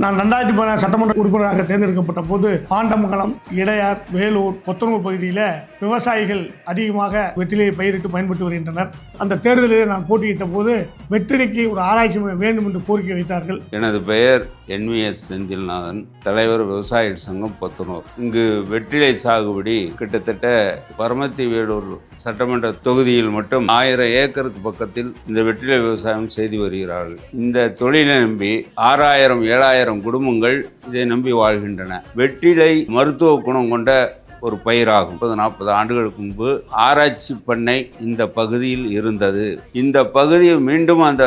நான் 2010 சட்டமன்ற உறுப்பினராக தேர்ந்தெடுக்கப்பட்ட போது ஆண்டமங்கலம், இடையார், வேலூர், கொத்தனூர் பகுதியில் விவசாயிகள் அதிகமாக வெற்றிலையை பயிரிட்டு பயன்பட்டு வருகின்றனர். அந்த தேர்தலில் நான் போட்டியிட்ட போது வெற்றிலைக்கு ஒரு ஆராய்ச்சி வேண்டும் என்று கோரிக்கை வைத்தார்கள். எனது பெயர் NVS செந்தில்நாதன், தலைவர் விவசாயிகள் சங்கம் கொத்தனூர். இங்கு வெற்றிலை சாகுபடி கிட்டத்தட்ட பரமத்தி வேலூர் சட்டமன்ற தொகுதியில் மட்டும் 1000 ஏக்கருக்கு பக்கத்தில் இந்த வெற்றிலை விவசாயம் செய்து வருகிறார்கள். இந்த தொழிலை நம்பி 6000 7000 குடும்பங்கள் இதை நம்பி வாழ்கின்றன. வெற்றிலை மருத்துவ குணம் கொண்ட ஒரு பயிராகும். 40 ஆண்டுகளுக்கு முன்பு ஆராய்ச்சி பண்ணை இந்த பகுதியில் இருந்தது. இந்த பகுதி மீண்டும் அந்த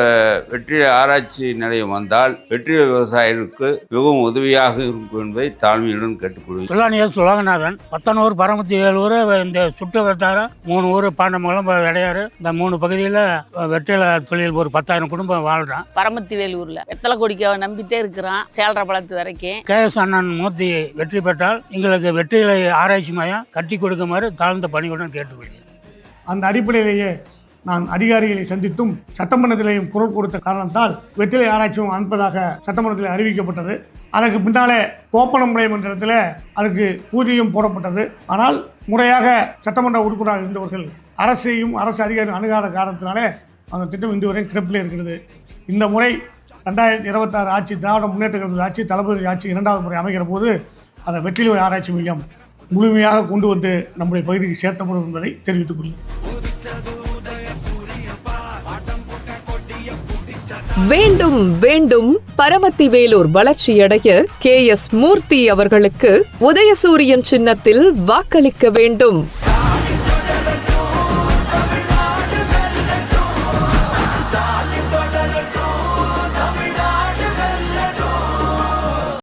வெற்றிலை ஆராய்ச்சி நிலையம் வந்தால் வெற்றிலை விவசாயிகளுக்கு மிகவும் உதவியாக இருக்கும் என்பதை தாழ்மையுடன் கேட்டுக்கொள்கிறேன். சுலகநாதன், பத்தனூர், பரமத்தி வேலூர், இந்த சுற்று வட்டார 3 ஊர், பாண்டமங்கலம், இடையாறு, இந்த 3 பகுதியில் வெற்றிலை தொழில் ஒரு 10,000 குடும்பம் வாழ்றான். பரமத்தி வேலூர்ல வெத்தலை கொடிக்க நம்பிட்டே இருக்கிறான், சேலர பழத்து வரைக்கும். KS அண்ணன் மூர்த்தி வெற்றி பெற்றால் எங்களுக்கு வெற்றிலை ஆராய்ச்சி மையம் கட்டி கொடுக்குமாறு தாழ்ந்த பணியுடன் கேட்டுக்கொள்கிறேன். அந்த அடிப்படையிலேயே நான் அதிகாரிகளை சந்தித்தும் சட்டமன்றத்திலேயும் குரல் கொடுத்த காரணத்தால் வெற்றிலை ஆராய்ச்சியும் அனுப்பதாக சட்டமன்றத்தில் அறிவிக்கப்பட்டது. அதற்கு பின்னாலே கோப்பனம்பாளையம் என்ற இடத்துல அதுக்கு ஊதியம் போடப்பட்டது. ஆனால் முறையாக சட்டமன்ற உறுப்பினராக இருந்தவர்கள் அரசையும் அரசு அதிகாரிகள் அணுகாத காரணத்தினாலே அந்த திட்டம் இன்று வரை கிடப்பில் இருக்கிறது. இந்த முறை 2026 ஆட்சி, திராவிட முன்னேற்ற கழக ஆட்சி, தளபதி ஆட்சி 2வது முறை அமைக்கிற போது அந்த வெற்றிலை ஆராய்ச்சி மையம் முழுமையாக கொண்டு வந்து நம்முடைய பகுதிக்கு சேர்த்தப்படும் என்பதை தெரிவித்துக் கொள்கிறேன். வேண்டும் வேண்டும் பரமத்தி வேலூர் வளர்ச்சியடைய KS மூர்த்தி அவர்களுக்கு உதயசூரியன் சின்னத்தில் வாக்களிக்க வேண்டும்.